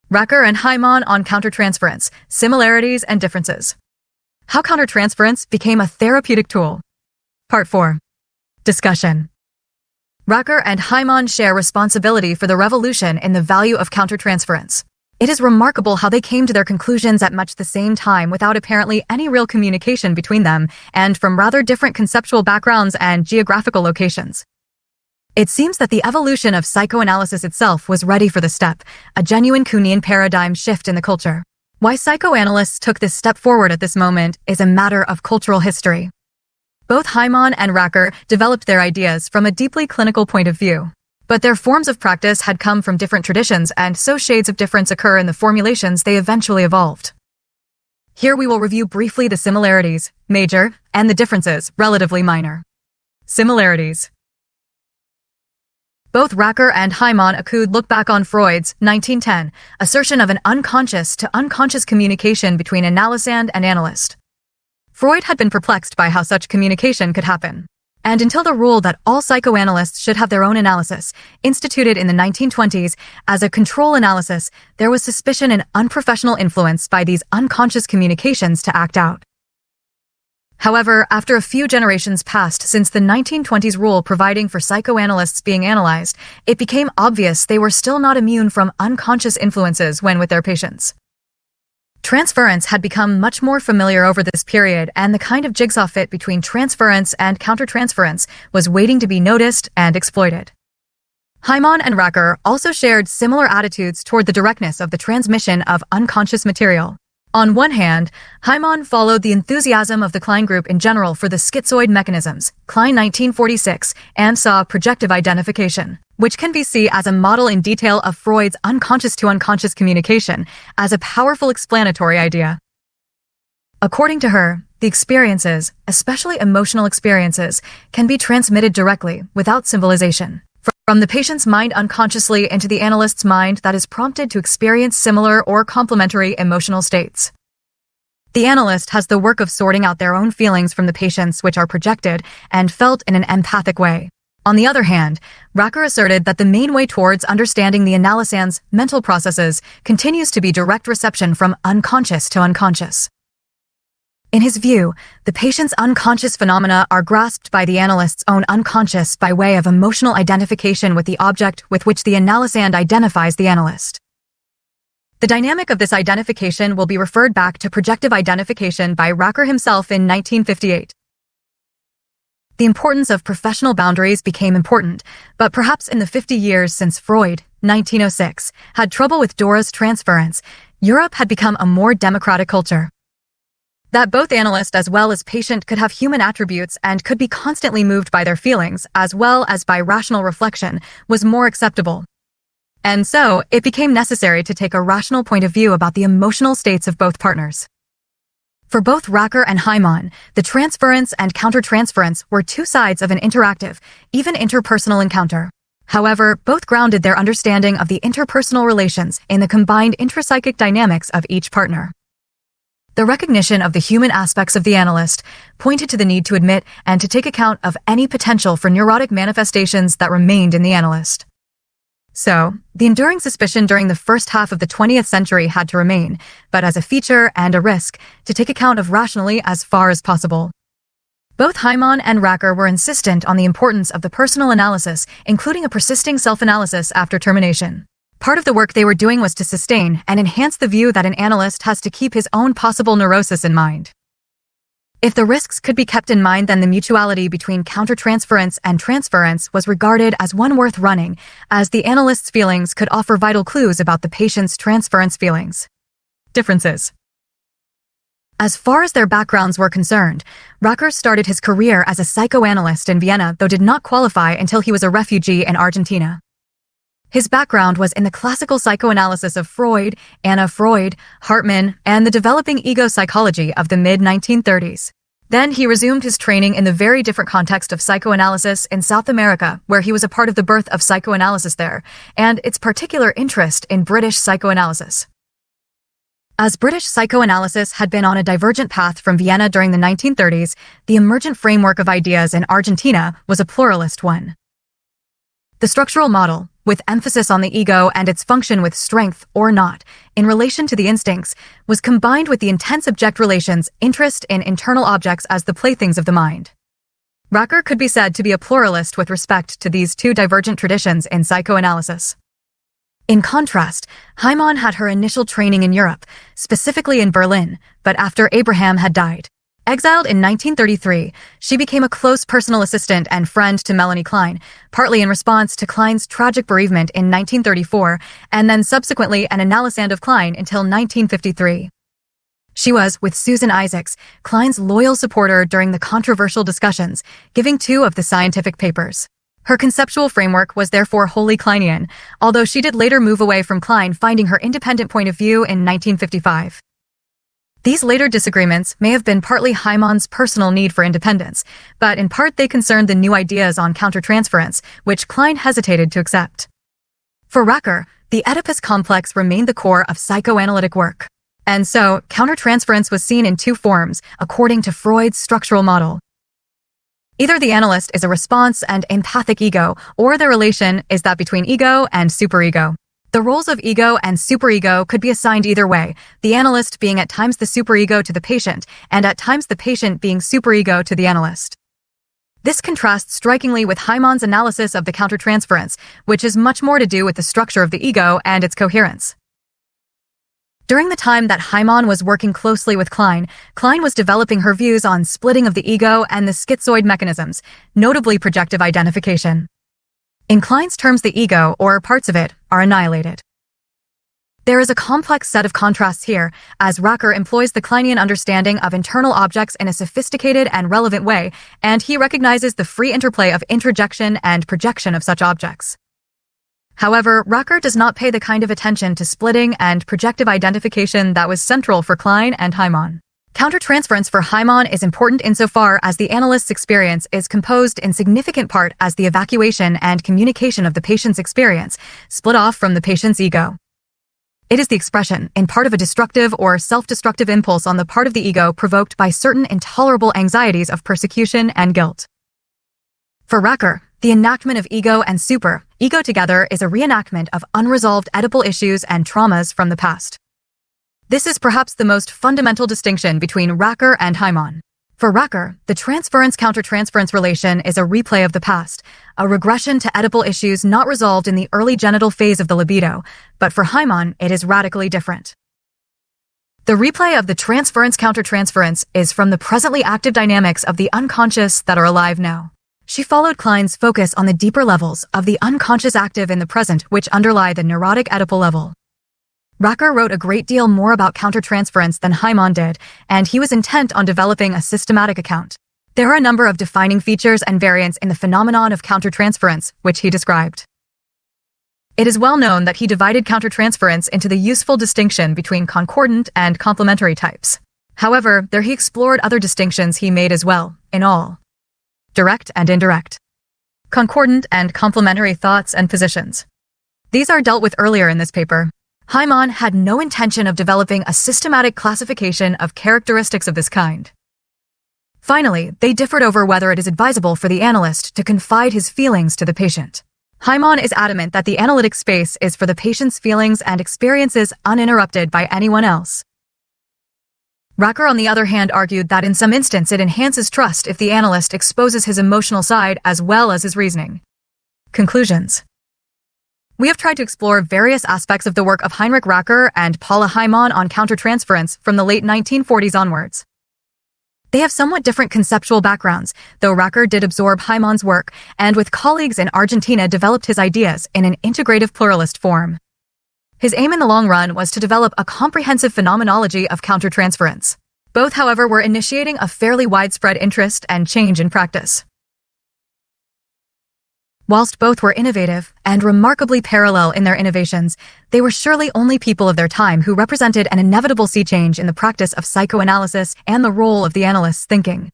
Racker and Heimann on countertransference, similarities and differences. How countertransference became a therapeutic tool. Part 4. Discussion. Racker and Heimann share responsibility for the revolution in the value of countertransference. It is remarkable how they came to their conclusions at much the same time without apparently any real communication between them and from rather different conceptual backgrounds and geographical locations. It seems that the evolution of psychoanalysis itself was ready for the step, a genuine Kuhnian paradigm shift in the culture. Why psychoanalysts took this step forward at this moment is a matter of cultural history. Both Heimann and Racker developed their ideas from a deeply clinical point of view. But their forms of practice had come from different traditions, and so shades of difference occur in the formulations they eventually evolved. Here we will review briefly the similarities, major, and the differences, relatively minor. Similarities. Both Racker and Heimann could look back on Freud's 1910 assertion of an unconscious to unconscious communication between analysand and analyst. Freud had been perplexed by how such communication could happen. And until the rule that all psychoanalysts should have their own analysis, instituted in the 1920s as a control analysis, there was suspicion and unprofessional influence by these unconscious communications to act out. However, after a few generations passed since the 1920s rule providing for psychoanalysts being analyzed, it became obvious they were still not immune from unconscious influences when with their patients. Transference had become much more familiar over this period, and the kind of jigsaw fit between transference and countertransference was waiting to be noticed and exploited. Heimann and Racker also shared similar attitudes toward the directness of the transmission of unconscious material. On one hand, Heimann followed the enthusiasm of the Klein group in general for the schizoid mechanisms, Klein 1946, and saw projective identification, which can be seen as a model in detail of Freud's unconscious-to-unconscious communication, as a powerful explanatory idea. According to her, the experiences, especially emotional experiences, can be transmitted directly, without symbolization, from the patient's mind unconsciously into the analyst's mind that is prompted to experience similar or complementary emotional states. The analyst has the work of sorting out their own feelings from the patient's which are projected and felt in an empathic way. On the other hand, Racker asserted that the main way towards understanding the analysand's mental processes continues to be direct reception from unconscious to unconscious. In his view, the patient's unconscious phenomena are grasped by the analyst's own unconscious by way of emotional identification with the object with which the analysand identifies the analyst. The dynamic of this identification will be referred back to projective identification by Racker himself in 1958. The importance of professional boundaries became important, but perhaps in the 50 years since Freud, 1906, had trouble with Dora's transference, Europe had become a more democratic culture. That both analyst as well as patient could have human attributes and could be constantly moved by their feelings, as well as by rational reflection, was more acceptable. And so, it became necessary to take a rational point of view about the emotional states of both partners. For both Racker and Heimann, the transference and countertransference were two sides of an interactive, even interpersonal encounter. However, both grounded their understanding of the interpersonal relations in the combined intrapsychic dynamics of each partner. The recognition of the human aspects of the analyst pointed to the need to admit and to take account of any potential for neurotic manifestations that remained in the analyst. So, the enduring suspicion during the first half of the 20th century had to remain, but as a feature and a risk, to take account of rationally as far as possible. Both Heimann and Racker were insistent on the importance of the personal analysis, including a persisting self-analysis after termination. Part of the work they were doing was to sustain and enhance the view that an analyst has to keep his own possible neurosis in mind. If the risks could be kept in mind, then the mutuality between countertransference and transference was regarded as one worth running, as the analyst's feelings could offer vital clues about the patient's transference feelings. Differences. As far as their backgrounds were concerned, Racker started his career as a psychoanalyst in Vienna, though did not qualify until he was a refugee in Argentina. His background was in the classical psychoanalysis of Freud, Anna Freud, Hartmann, and the developing ego psychology of the mid-1930s. Then he resumed his training in the very different context of psychoanalysis in South America, where he was a part of the birth of psychoanalysis there, and its particular interest in British psychoanalysis. As British psychoanalysis had been on a divergent path from Vienna during the 1930s, the emergent framework of ideas in Argentina was a pluralist one. The structural model, with emphasis on the ego and its function with strength or not, in relation to the instincts, was combined with the intense object relations interest in internal objects as the playthings of the mind. Racker could be said to be a pluralist with respect to these two divergent traditions in psychoanalysis. In contrast, Heimann had her initial training in Europe, specifically in Berlin, but after Abraham had died. Exiled in 1933, she became a close personal assistant and friend to Melanie Klein, partly in response to Klein's tragic bereavement in 1934, and then subsequently an analysand of Klein until 1953. She was, with Susan Isaacs, Klein's loyal supporter during the controversial discussions, giving 2 of the scientific papers. Her conceptual framework was therefore wholly Kleinian, although she did later move away from Klein, finding her independent point of view in 1955. These later disagreements may have been partly Heimann's personal need for independence, but in part they concerned the new ideas on countertransference, which Klein hesitated to accept. For Racker, the Oedipus complex remained the core of psychoanalytic work. And so, countertransference was seen in 2 forms, according to Freud's structural model. Either the analyst is a response and empathic ego, or the relation is that between ego and superego. The roles of ego and superego could be assigned either way, the analyst being at times the superego to the patient, and at times the patient being superego to the analyst. This contrasts strikingly with Heimann's analysis of the countertransference, which is much more to do with the structure of the ego and its coherence. During the time that Heimann was working closely with Klein, Klein was developing her views on splitting of the ego and the schizoid mechanisms, notably projective identification. In Klein's terms, the ego, or parts of it, are annihilated. There is a complex set of contrasts here, as Racker employs the Kleinian understanding of internal objects in a sophisticated and relevant way, and he recognizes the free interplay of introjection and projection of such objects. However, Racker does not pay the kind of attention to splitting and projective identification that was central for Klein and Heimann. Countertransference for Heimann is important insofar as the analyst's experience is composed in significant part as the evacuation and communication of the patient's experience, split off from the patient's ego. It is the expression, in part, of a destructive or self-destructive impulse on the part of the ego provoked by certain intolerable anxieties of persecution and guilt. For Racker, the enactment of ego and super-ego together is a reenactment of unresolved Oedipal issues and traumas from the past. This is perhaps the most fundamental distinction between Racker and Heimann. For Racker, the transference-countertransference relation is a replay of the past, a regression to Oedipal issues not resolved in the early genital phase of the libido, but for Heimann, it is radically different. The replay of the transference-countertransference is from the presently active dynamics of the unconscious that are alive now. She followed Klein's focus on the deeper levels of the unconscious active in the present which underlie the neurotic Oedipal level. Racker wrote a great deal more about countertransference than Heimann did, and he was intent on developing a systematic account. There are a number of defining features and variants in the phenomenon of countertransference, which he described. It is well known that he divided countertransference into the useful distinction between concordant and complementary types. However, there he explored other distinctions he made as well, in all: direct and indirect, concordant and complementary thoughts and positions. These are dealt with earlier in this paper. Heimann had no intention of developing a systematic classification of characteristics of this kind. Finally, they differed over whether it is advisable for the analyst to confide his feelings to the patient. Heimann is adamant that the analytic space is for the patient's feelings and experiences uninterrupted by anyone else. Racker, on the other hand, argued that in some instance it enhances trust if the analyst exposes his emotional side as well as his reasoning. Conclusions. We have tried to explore various aspects of the work of Heinrich Racker and Paula Heimann on countertransference from the late 1940s onwards. They have somewhat different conceptual backgrounds, though Racker did absorb Heimann's work and with colleagues in Argentina developed his ideas in an integrative pluralist form. His aim in the long run was to develop a comprehensive phenomenology of countertransference. Both, however, were initiating a fairly widespread interest and change in practice. Whilst both were innovative and remarkably parallel in their innovations, they were surely only people of their time who represented an inevitable sea change in the practice of psychoanalysis and the role of the analyst's thinking.